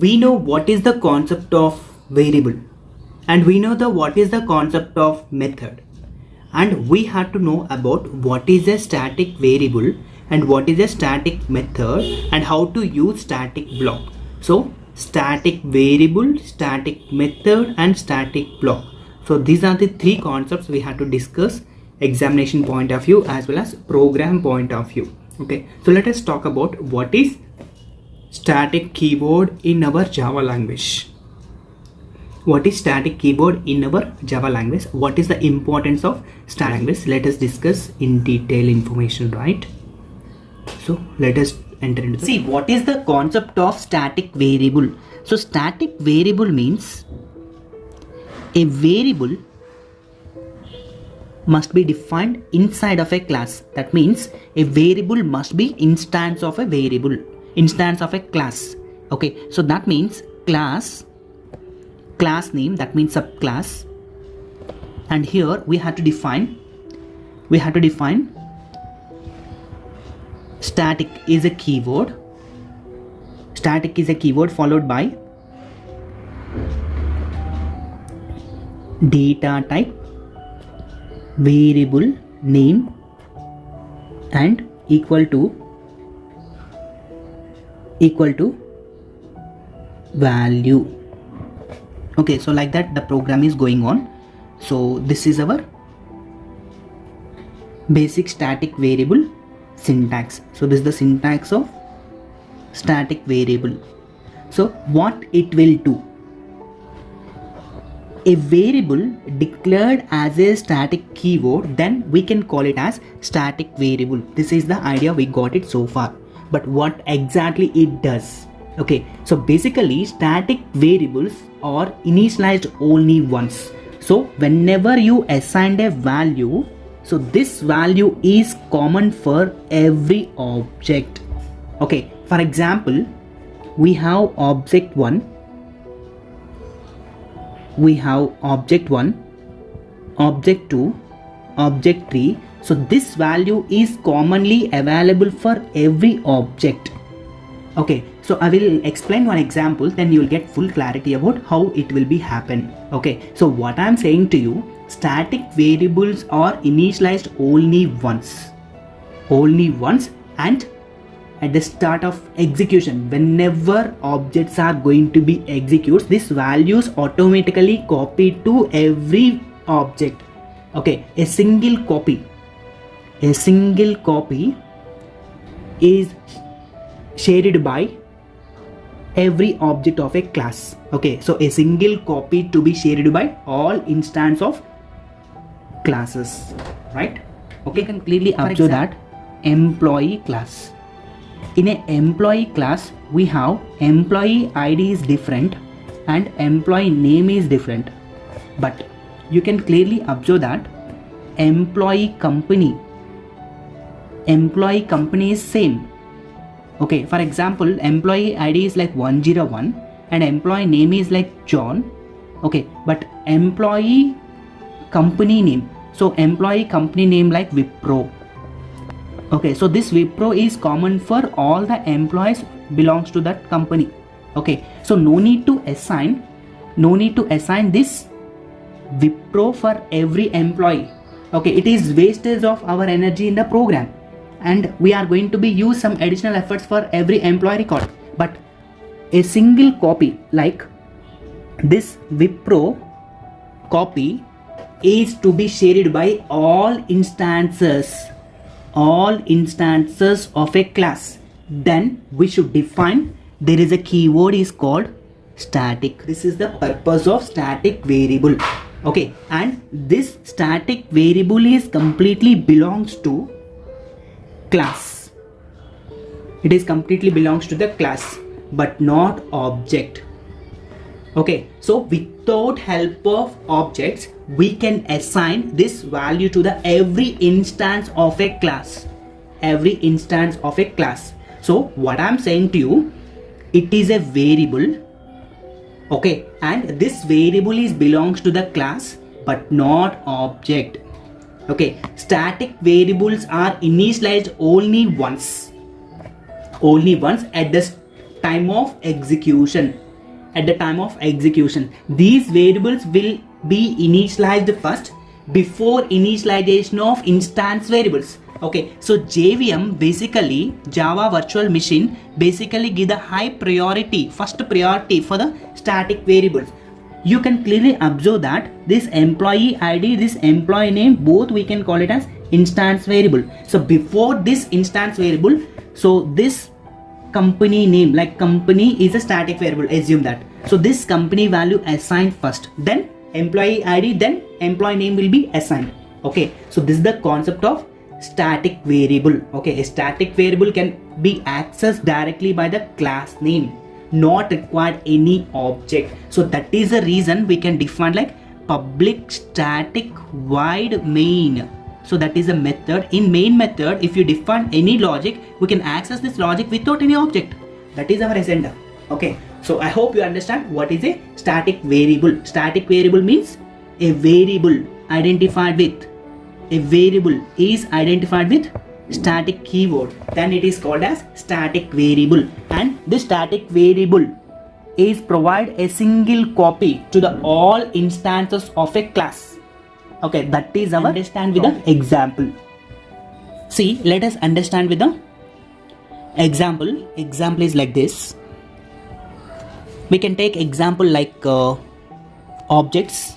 we know what is the concept of variable, and we know what is the concept of method, and we have to know about what is a static variable and what is a static method and how to use static block. So static variable, static method and static block. So these are the three concepts we have to discuss examination point of view as well as program point of view. Okay, so let us talk about what is static keyword in our Java language. What is static keyword in our Java language? What is the importance of static language? Let us discuss in detail information, right? So let us enter into see what is the concept of static variable. So static variable means a variable must be defined inside of a class. That means a variable must be instance of a variable, instance of a class. Okay, so that means class name, that means subclass, and here we have to define static is a keyword. Static is a keyword followed by data type, variable name, and equal to value. Okay, so like that the program is going on. So this is our basic static variable syntax. So this is the syntax of static variable. So what it will do, a variable declared as a static keyword, then we can call it as static variable. This is the idea we got it so far, but what exactly it does? Okay, so basically static variables are initialized only once. So whenever you assign a value, so this value is common for every object. Okay, for example, we have object 1, we have object 1, object 2, object 3. So this value is commonly available for every object. Okay, so I will explain one example, then you will get full clarity about how it will be happen. Okay, so what I am saying to you, static variables are initialized only once, and at the start of execution, whenever objects are going to be executed, these values automatically copy to every object. Okay, a single copy is shared by every object of a class. Okay, so a single copy to be shared by all instance of classes, right? Okay, you can clearly observe that employee class. In an employee class, we have employee ID is different and employee name is different, but you can clearly observe that employee company is same. Okay, for example, employee ID is like 101 and employee name is like John. Okay, but employee company name, so employee company name like Wipro. Okay, so this Wipro is common for all the employees belongs to that company. Okay, so no need to assign this Wipro for every employee. Okay, it is wastage of our energy in the program, and we are going to be use some additional efforts for every employee record. But a single copy like this Wipro copy is to be shared by all instances of a class. Then we should define there is a keyword is called static. This is the purpose of static variable. Okay, and this static variable is completely belongs to class. It is completely belongs to the class but not object. Okay, so without help of objects we can assign this value to the every instance of a class. So what I'm saying to you, it is a variable. Okay, and this variable is belongs to the class but not object. Okay, static variables are initialized only once at the time of execution. at the time of execution. These variables will be initialized first before initialization of instance variables. Okay, so JVM, basically Java Virtual Machine, basically give the high priority, first priority for the static variables. You can clearly observe that this employee ID, this employee name, both we can call it as instance variable. So before this instance variable, so this company name, like company is a static variable, assume that. So this company value assigned first, then employee ID, then employee name will be assigned. Okay, so this is the concept of static variable. Okay, a static variable can be accessed directly by the class name, not required any object. So that is the reason we can define like public static void main. So that is a method. In main method, if you define any logic, we can access this logic without any object. That is our agenda. Okay, so I hope you understand what is a static variable. Static variable means a variable identified with, a variable is identified with static keyword, then it is called as static variable. And this static variable is provide a single copy to the all instances of a class. Okay, that is our understand with the example. See, let us understand with the example. Example is like this. We can take example like objects,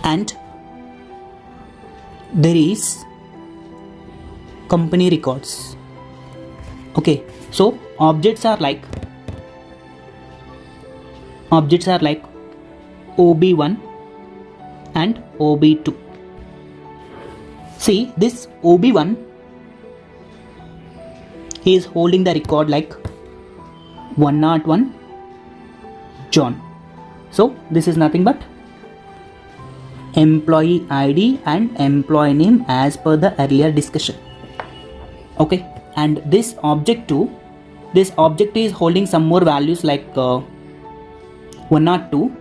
and there is company records. Okay, so objects are like OB1 and OB2. See, this OB1 is holding the record like 101 John. So this is nothing but employee ID and employee name as per the earlier discussion. Okay, and this object 2, this object is holding some more values like 102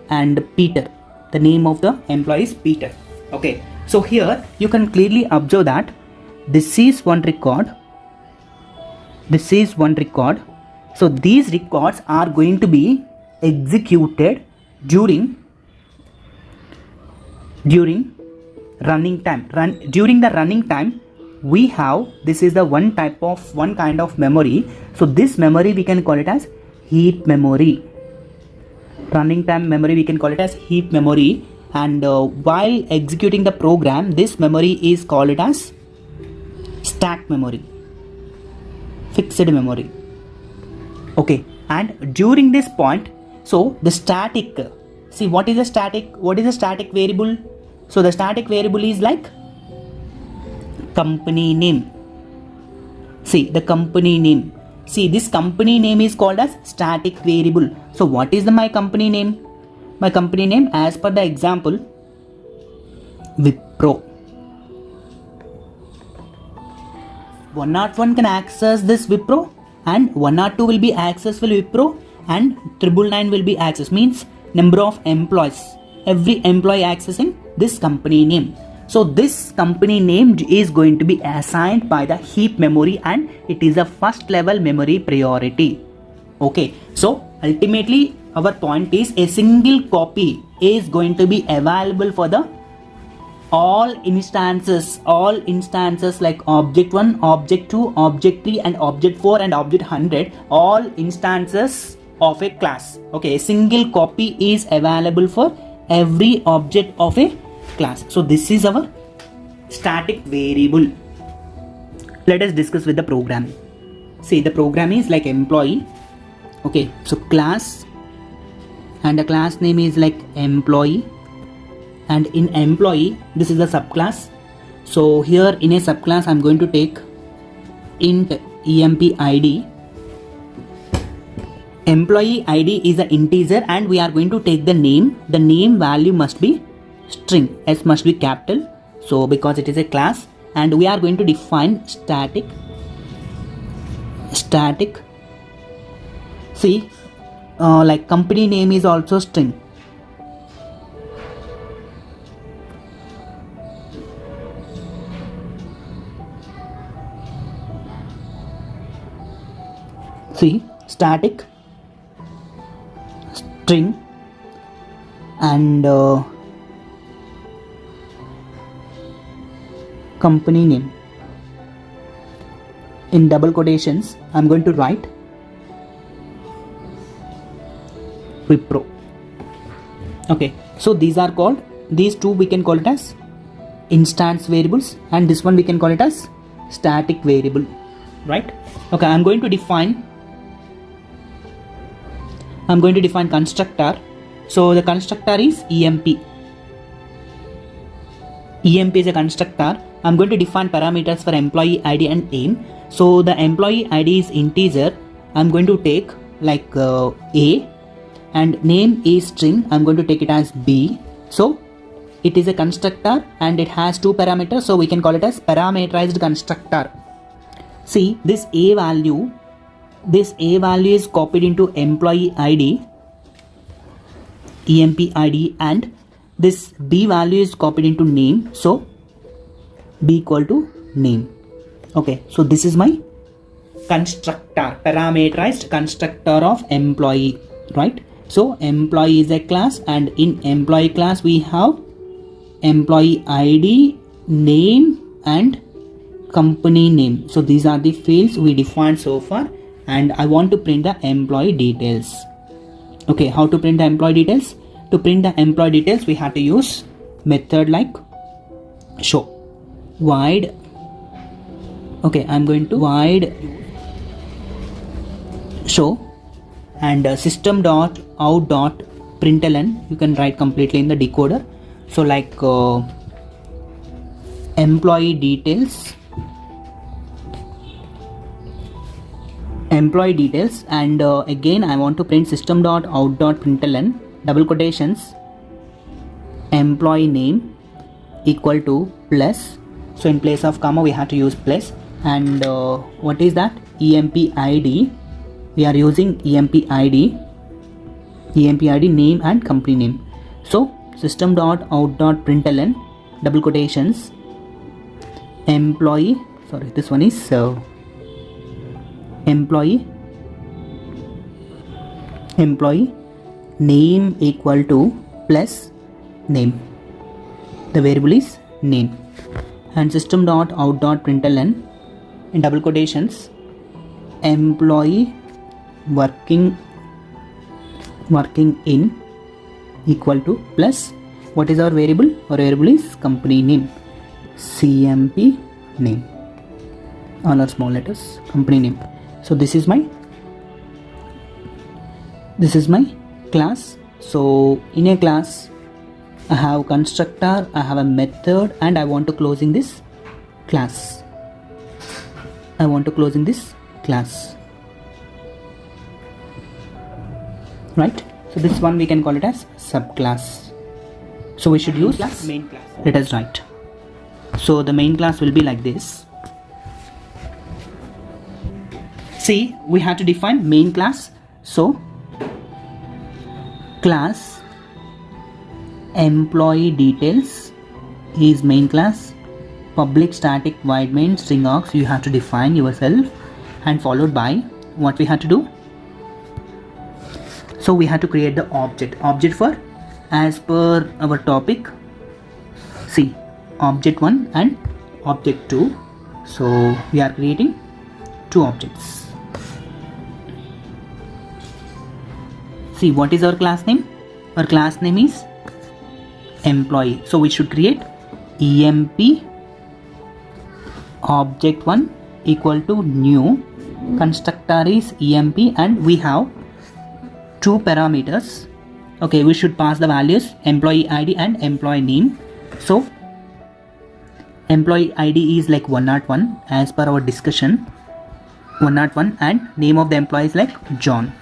and Peter. The name of the employee is Peter. Okay, so here you can clearly observe that this is one record, this is one record. So these records are going to be executed during running time. During the running time, we have, this is the one kind of memory. So this memory we can call it as heap memory. Running time memory we can call it as heap memory. And while executing the program, this memory is called it as stack memory, fixed memory. Okay, and during this point, so the static, see what is a static variable? So the static variable is like company name. See the company name. See, this company name is called as static variable. So what is my company name? My company name, as per the example, Wipro. 101 can access this Wipro, and 102 will be accessible Wipro, and 999 will be accessed, means number of employees, every employee accessing this company name. So this company name is going to be assigned by the heap memory, and it is a first level memory priority. Okay, so ultimately our point is a single copy is going to be available for the all instances like object 1, object 2, object 3 and object 4 and object 100, all instances of a class. Okay, a single copy is available for every object of a class. So this is our static variable. Let us discuss with the program. See, the program is like employee. Okay, so class, and the class name is like employee, and in employee this is the subclass. So here in a subclass I'm going to take int emp id. Employee id is an integer, and we are going to take the name. The name value must be string, s must be capital, so because it is a class. And we are going to define static. See, like company name is also string. See, static string and company name. In double quotations, I'm going to write Wipro. Okay, so these are called, these two we can call it as instance variables, and this one we can call it as static variable, right? Okay, I'm going to define constructor. So the constructor is emp. Emp is a constructor. I'm going to define parameters for employee ID and name. So the employee ID is integer. I'm going to take like A, and name is string. I'm going to take it as B. So it is a constructor and it has two parameters, so we can call it as parameterized constructor. See, this A value is copied into employee ID, emp ID, and this B value is copied into name, so B equal to name. Okay, so this is my constructor, parameterized constructor of employee, right? So employee is a class, and in employee class we have employee ID, name, and company name. So these are the fields we defined so far, and I want to print the employee details. Okay, how to print the employee details? To print the employee details, we have to use method like show void. Okay, I'm going to void show and system.out.println. You can write completely in the decoder. So like employee details, and again I want to print system.out.println double quotations employee name equal to plus. So in place of comma we have to use plus, and what is that? emp ID. We are using emp ID name and company name. So system.out.println double quotations employee, sorry, this one is employee name equal to plus name. The variable is name, and system.out.println in double quotations employee working in equal to plus, what is our variable? Our variable is company name, CMP name, all are small letters, company name. So this is my class. So in a class I have constructor, I have a method, and I want to close in this class. Right? So this one we can call it as subclass. So we should use main class. Let us write. So the main class will be like this. See, we have to define main class. So class employee details is main class. Public static void main string args you have to define yourself, and followed by what we have to do. So we have to create the object for, as per our topic, see, object 1 and object 2. So we are creating two objects. See, what is our class name? Our class name is employee. So we should create emp object 1 equal to new, constructor is emp, and we have two parameters. Okay, we should pass the values employee ID and employee name. So employee ID is like 101 as per our discussion, 101, and name of the employee is like John.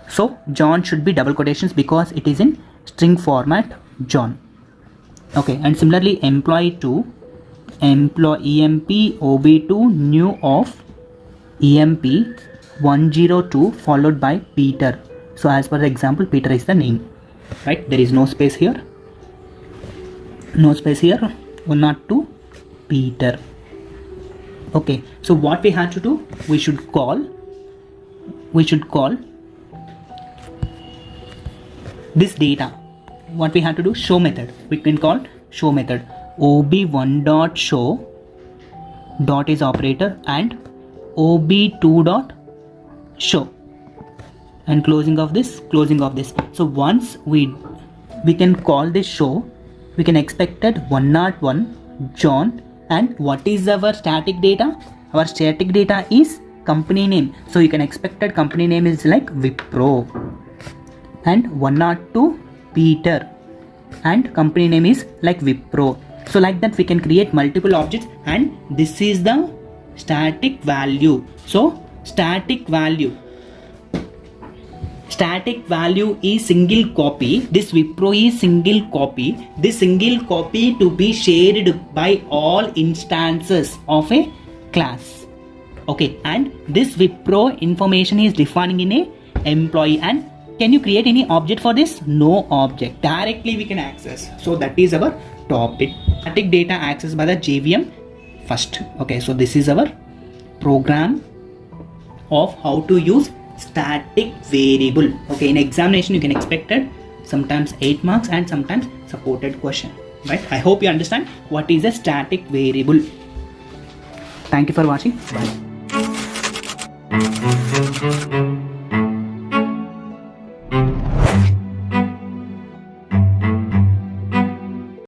So John should be double quotations because it is in string format, John. Okay, and similarly employee 2, employee emp ob2 new of emp 102 followed by Peter. So as per the example, Peter is the name, right? There is no space here, 102 Peter. Okay, so what we have to do, we should call we should call this data. What we have to do? Show method. We can call show method. ob1 dot show dot is operator and ob2 dot show, and closing of this. So once we can call this show, we can expect that 101 John, and what is our static data? Our static data is company name, so you can expect that company name is like Wipro, and 102 Peter, and company name is like Wipro. So like that we can create multiple objects, and this is the static value. So static value is single copy. This Wipro is single copy. This single copy to be shared by all instances of a class. Okay, and this Wipro information is defining in a employee. And can you create any object for this? No object. Directly we can access. So that is our topic. Static data accessed by the JVM first. Okay, so this is our program of how to use static variable. Okay, in examination you can expect it sometimes 8 marks and sometimes supported question, right? I hope you understand what is a static variable. Thank you for watching. Bye.